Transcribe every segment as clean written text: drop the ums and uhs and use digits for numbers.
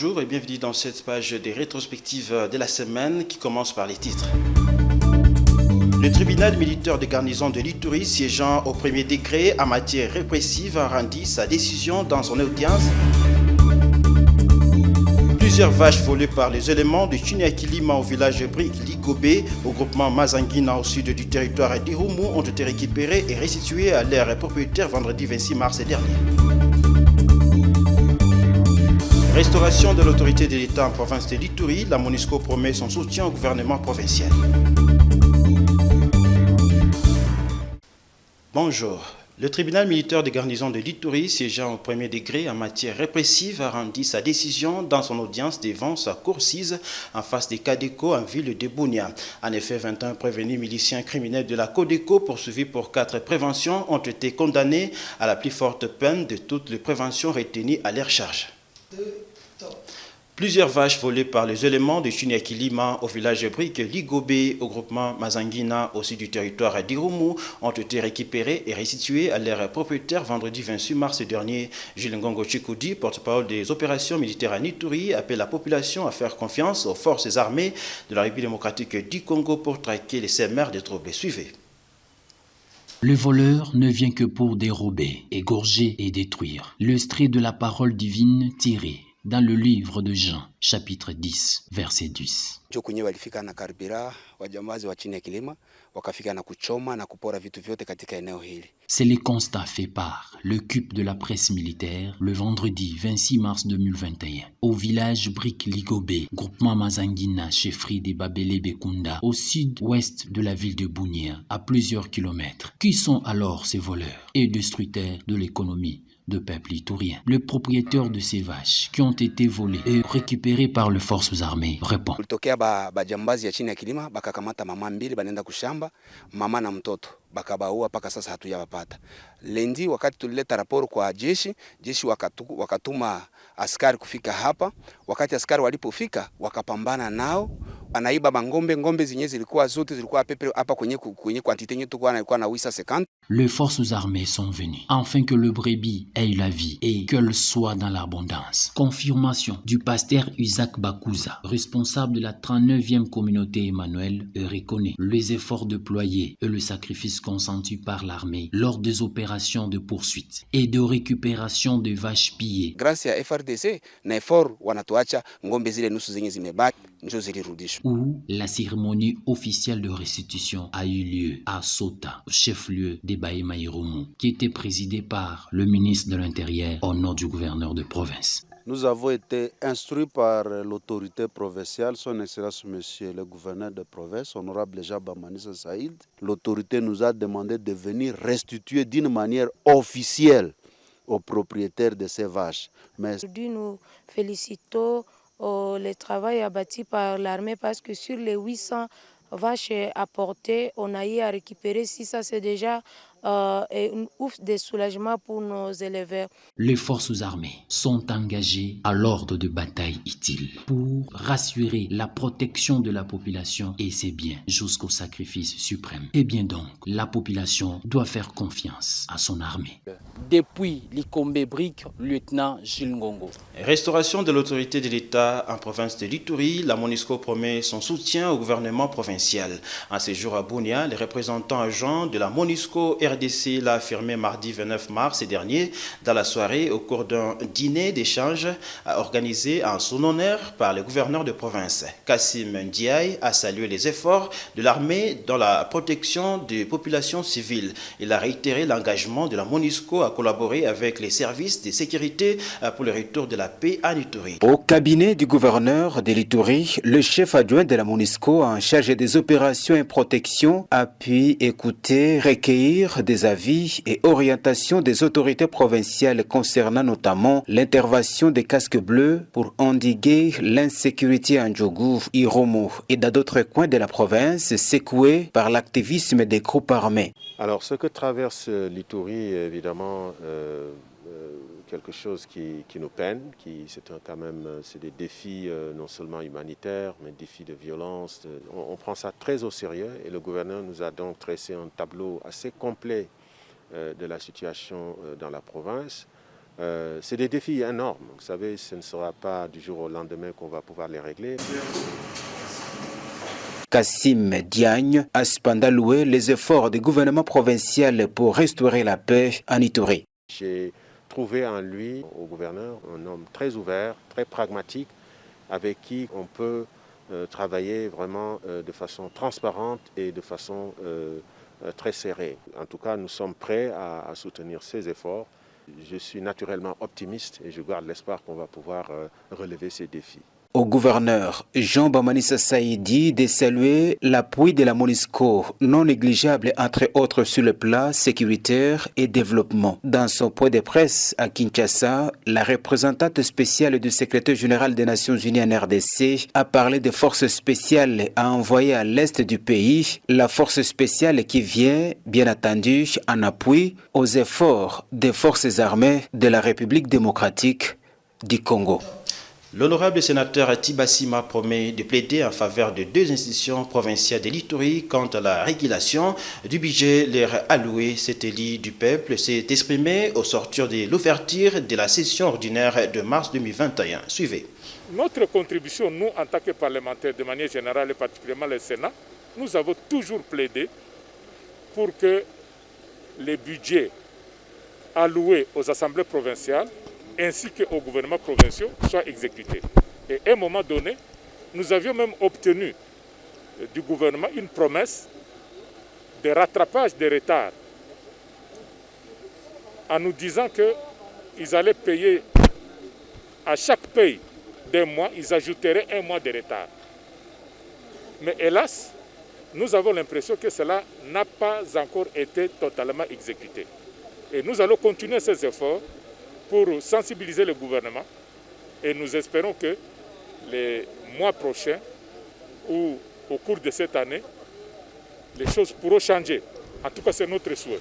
bonjour et bienvenue dans cette page des rétrospectives de la semaine qui commence par les titres. Le tribunal militaire de garnison de l'Ituri, siégeant au premier degré en matière répressive, a rendu sa décision dans son audience. Plusieurs vaches volées par les éléments de Chuniakilima au village Brick Ligobé, au groupement Mazanguina au sud du territoire d'Irumu, ont été récupérées et restituées à leurs propriétaires vendredi 26 mars dernier. Restauration de l'autorité de l'État en province de l'Ituri, la MONUSCO promet son soutien au gouvernement provincial. Bonjour. Le tribunal militaire de garnison de l'Ituri, siégeant au premier degré en matière répressive, a rendu sa décision dans son audience devant sa cour sise en face des Cadeco en ville de Bunia. En effet, 21 prévenus miliciens criminels de la Codeco poursuivis pour 4 préventions ont été condamnés à la plus forte peine de toutes les préventions retenues à leur charge. Plusieurs vaches volées par les éléments de Chuniakilima au village Brick Ligobé au groupement Mazanguina au sud du territoire d'Irumu ont été récupérées et restituées à leurs propriétaires vendredi 26 mars dernier. Gilles Ngongo Chikoudi, porte-parole des opérations militaires à Ituri, appelle la population à faire confiance aux forces armées de la République démocratique du Congo pour traquer les sémères des troubles. Suivez. Le voleur ne vient que pour dérober, égorger et détruire. Le strait de la parole divine tiré dans le livre de Jean, chapitre 10, verset 10. Kwenye walifika na karibira wajambazi wa Chuniakilima wakafika na kuchoma na kupora vitu vyote katika eneo hili. C'est le constat fait par le CUP de la presse militaire le vendredi 26 mars 2021 au village Brick Ligobé, groupement Mazanguina, chefferie des Babele Bekunda, au sud-ouest de la ville de Bunia, à plusieurs kilomètres. Qui sont alors ces voleurs et destructeurs de l'économie de peuple iturien? Le propriétaire de ces vaches qui ont été volées et récupérées par les forces armées répond. Kulitokea bajambazi ya Chuniakilima bakakamata mama mbili banenda kushamba, mama na mtoto bakabaua, paka sasa hatujawapata. Lendi wakati tulileta raporo kwa jeshi wakatuma askari kufika hapa. Wakati askari walipofika wakapambana nao, anaiba ngombe zenyewe zilikuwa zote zilikuwa pepe hapa kwenye quantité yetu kwa na 850. Les forces armées sont venues afin que le brebis ait la vie et qu'elle soit dans l'abondance. Confirmation du pasteur Isaac Bakuza, responsable de la 39e communauté Emmanuel, reconnaît les efforts déployés et le sacrifice consenti par l'armée lors des opérations de poursuite et de récupération des vaches pillées. Grâce à FRDC na effort wanatuacha ngombe zile nusu zenye zimebaki ndio zilirudishwa. Où la cérémonie officielle de restitution a eu lieu à Sota, chef-lieu des Bahema Irumu, qui était présidé par le ministre de l'Intérieur au nom du gouverneur de province. Nous avons été instruits par l'autorité provinciale, son Excellence Monsieur le gouverneur de province, honorable Jaba Manissa Saïd. L'autorité nous a demandé de venir restituer d'une manière officielle aux propriétaires de ces vaches. Mais aujourd'hui, nous félicitons le travail abattu par l'armée parce que sur les 800 vaches apportées, on a eu à récupérer 600, c'est déjà une ouf de soulagement pour nos éleveurs. Les forces armées sont engagées à l'ordre de bataille utile pour rassurer la protection de la population et ses biens jusqu'au sacrifice suprême. Et bien donc, la population doit faire confiance à son armée. Depuis l'Ikombe Brick, lieutenant Gilles Ngongo. Restauration de l'autorité de l'État en province de l'Ituri, la MONUSCO promet son soutien au gouvernement provincial. En séjour à Bunia, les représentants agents de la MONUSCO RDC l'a affirmé mardi 29 mars dernier dans la soirée au cours d'un dîner d'échange organisé en son honneur par le gouverneur de province. Kassim Ndiaye a salué les efforts de l'armée dans la protection des populations civiles. Il a réitéré l'engagement de la MONUSCO à collaborer avec les services de sécurité pour le retour de la paix en Ituri. Au cabinet du gouverneur de l'Ituri, le chef adjoint de la MONUSCO en charge des opérations et protection a pu écouter, recueillir des avis et orientations des autorités provinciales concernant notamment l'intervention des casques bleus pour endiguer l'insécurité en Djougou, Irumu et dans d'autres coins de la province secoués par l'activisme des groupes armés. Alors ce que traverse l'Ituri, évidemment, quelque chose qui nous peine, c'est des défis non seulement humanitaires, mais des défis de violence. On prend ça très au sérieux et le gouverneur nous a donc tracé un tableau assez complet de la situation dans la province. C'est des défis énormes. Vous savez, ce ne sera pas du jour au lendemain qu'on va pouvoir les régler. Kassim Diagne a cependant loué les efforts du gouvernement provincial pour restaurer la paix en Ituri. J'ai trouvé en lui, au gouverneur, un homme très ouvert, très pragmatique, avec qui on peut travailler vraiment de façon transparente et de façon très serrée. En tout cas, nous sommes prêts à soutenir ces efforts. Je suis naturellement optimiste et je garde l'espoir qu'on va pouvoir relever ces défis. Au gouverneur Jean Bamanissa Saïdi de saluer l'appui de la MONUSCO non négligeable entre autres sur le plan sécuritaire et développement. Dans son point de presse à Kinshasa, la représentante spéciale du secrétaire général des Nations Unies en RDC a parlé de forces spéciales à envoyer à l'est du pays, la force spéciale qui vient, bien entendu, en appui aux efforts des forces armées de la République démocratique du Congo. L'honorable sénateur Tibassima promet de plaider en faveur de 2 institutions provinciales de l'Ituri quant à la régulation du budget leur alloué. Cet élu du peuple s'est exprimé au sortir de l'ouverture de la session ordinaire de mars 2021. Suivez. Notre contribution, nous, en tant que parlementaires, de manière générale et particulièrement le Sénat, nous avons toujours plaidé pour que les budgets alloués aux assemblées provinciales ainsi qu'aux gouvernements provinciaux soient exécutés. Et à un moment donné, nous avions même obtenu du gouvernement une promesse de rattrapage des retards en nous disant qu'ils allaient payer à chaque paye d'un mois, ils ajouteraient 1 mois de retard. Mais hélas, nous avons l'impression que cela n'a pas encore été totalement exécuté. Et nous allons continuer ces efforts pour sensibiliser le gouvernement et nous espérons que les mois prochains ou au cours de cette année, les choses pourront changer. En tout cas, c'est notre souhait.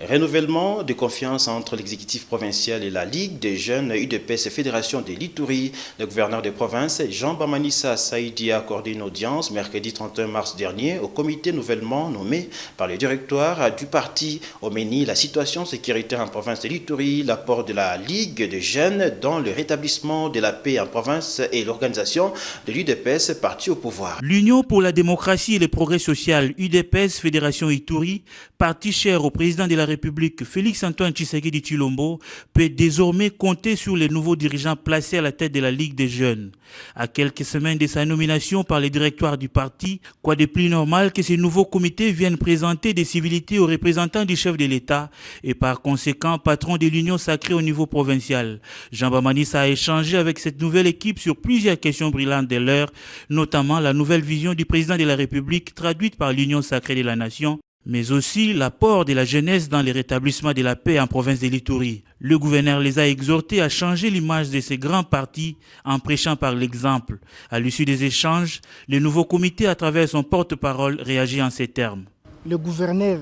Renouvellement de confiance entre l'exécutif provincial et la Ligue des jeunes UDPS Fédération de l'Ituri. Le gouverneur de province, Jean Bamanissa Saïdi, a accordé une audience mercredi 31 mars dernier au comité nouvellement nommé par le directoire du parti. Au menu, la situation sécuritaire en province de l'Ituri, l'apport de la Ligue des jeunes dans le rétablissement de la paix en province et l'organisation de l'UDPS parti au pouvoir. L'Union pour la démocratie et le progrès social UDPS Fédération Ituri, parti cher au président de la République Félix-Antoine Tshisekedi Tshilombo, peut désormais compter sur les nouveaux dirigeants placés à la tête de la Ligue des jeunes. À quelques semaines de sa nomination par le directoire du parti, quoi de plus normal que ces nouveaux comités viennent présenter des civilités aux représentants du chef de l'État et par conséquent patron de l'Union sacrée au niveau provincial. Jean Bamanissa a échangé avec cette nouvelle équipe sur plusieurs questions brillantes de l'heure, notamment la nouvelle vision du président de la République traduite par l'Union sacrée de la nation, mais aussi l'apport de la jeunesse dans le rétablissement de la paix en province de l'Ituri. Le gouverneur les a exhortés à changer l'image de ces grands partis en prêchant par l'exemple. À l'issue des échanges, le nouveau comité, à travers son porte-parole, réagit en ces termes. Le gouverneur,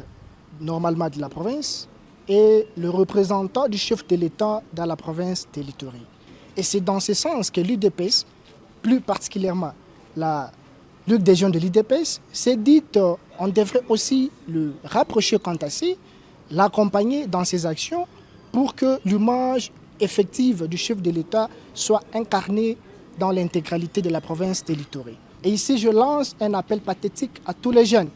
normalement de la province, est le représentant du chef de l'État dans la province de l'Ituri. Et c'est dans ce sens que l'UDPS, plus particulièrement la Ligue des jeunes de l'UDPS, s'est dit on devrait aussi le rapprocher quant à lui, l'accompagner dans ses actions pour que l'image effective du chef de l'État soit incarnée dans l'intégralité de la province de l'Ituri. Et ici, je lance un appel pathétique à tous les jeunes.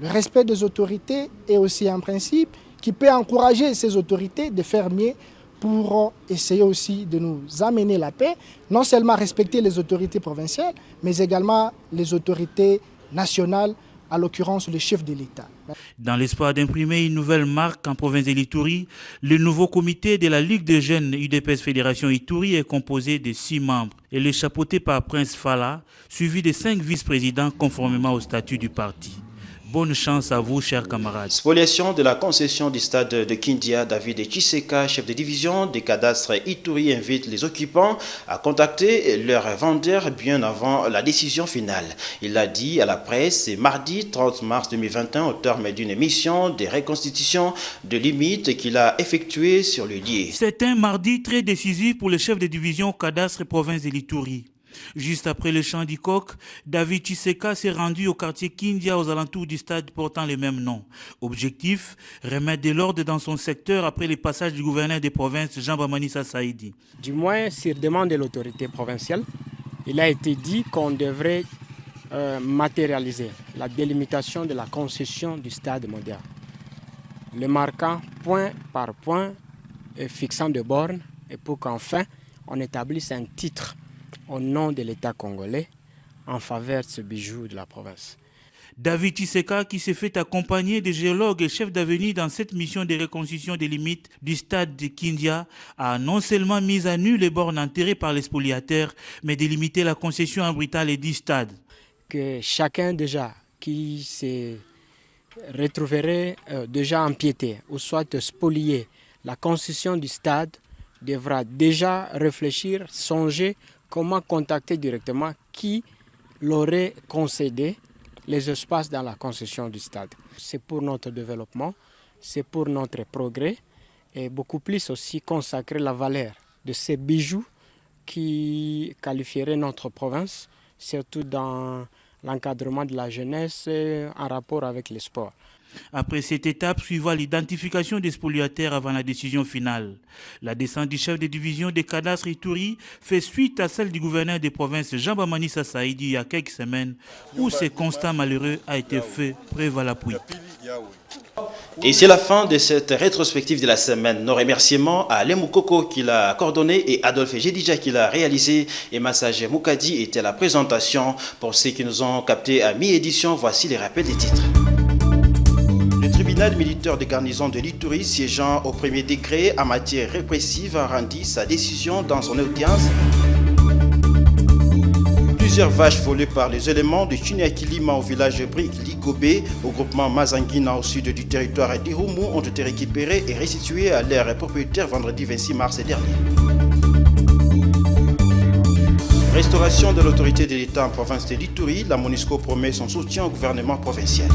Le respect des autorités est aussi un principe qui peut encourager ces autorités de faire mieux pour essayer aussi de nous amener la paix, non seulement respecter les autorités provinciales, mais également les autorités nationales, à l'occurrence le chef de l'État. Dans l'espoir d'imprimer une nouvelle marque en province de l'Ituri, le nouveau comité de la Ligue des jeunes UDPS Fédération Ituri est composé de 6 membres. Il est chapeauté par Prince Fala, suivi de 5 vice-présidents conformément au statut du parti. Bonne chance à vous, chers camarades. Spoliation de la concession du stade de Kindia, David Chiseka, chef de division des cadastres Ituri, invite les occupants à contacter leurs vendeurs bien avant la décision finale. Il l'a dit à la presse mardi 30 mars 2021 au terme d'une mission de reconstitution de limites qu'il a effectuée sur le lieu. C'est un mardi très décisif pour le chef de division cadastre province de l'Ituri. Juste après le chant du coq, David Tshiseka s'est rendu au quartier Kindia aux alentours du stade portant le même nom. Objectif, remettre de l'ordre dans son secteur après le passage du gouverneur des provinces Jean Manissa Saïdi. Du moins, sur demande de l'autorité provinciale, il a été dit qu'on devrait matérialiser la délimitation de la concession du stade moderne, le marquant point par point et fixant de bornes, et pour qu'enfin on établisse un titre au nom de l'État congolais en faveur de ce bijou de la province. David Tshiseka, qui s'est fait accompagner des géologues et chefs d'avenir dans cette mission de reconstitution des limites du stade de Kindia, a non seulement mis à nu les bornes enterrées par les spoliateurs, mais délimité la concession arbitrale du stade. Que chacun déjà qui se retrouverait déjà empiété ou soit spolié la concession du stade devra déjà réfléchir, songer comment contacter directement qui l'aurait concédé les espaces dans la concession du stade. C'est pour notre développement, c'est pour notre progrès et beaucoup plus aussi consacrer la valeur de ces bijoux qui qualifieraient notre province, surtout dans l'encadrement de la jeunesse en rapport avec les sports. Après cette étape, suivant l'identification des spoliataires avant la décision finale. La descente du chef de division des cadastres Ituri fait suite à celle du gouverneur des provinces Jean Manissa Saïdi il y a quelques semaines, où ce constat malheureux a été fait preuve à l'appui. Et c'est la fin de cette rétrospective de la semaine. Nos remerciements à Lemou Koko qui l'a coordonné et Adolphe Jedija qui l'a réalisé. Et Massage Moukadi était à la présentation. Pour ceux qui nous ont captés à mi-édition, voici les rappels des titres. Le tribunal militaire de garnison de l'Ituri, siégeant au premier décret en matière répressive, a rendu sa décision dans son audience. Plusieurs vaches volées par les éléments de Chuniakilima au village Brick Ligobé, au groupement Mazangina au sud du territoire d'Irumu, ont été récupérées et restituées à leurs propriétaires vendredi 26 mars dernier. Restauration de l'autorité de l'État en province de l'Ituri, la MONUSCO promet son soutien au gouvernement provincial.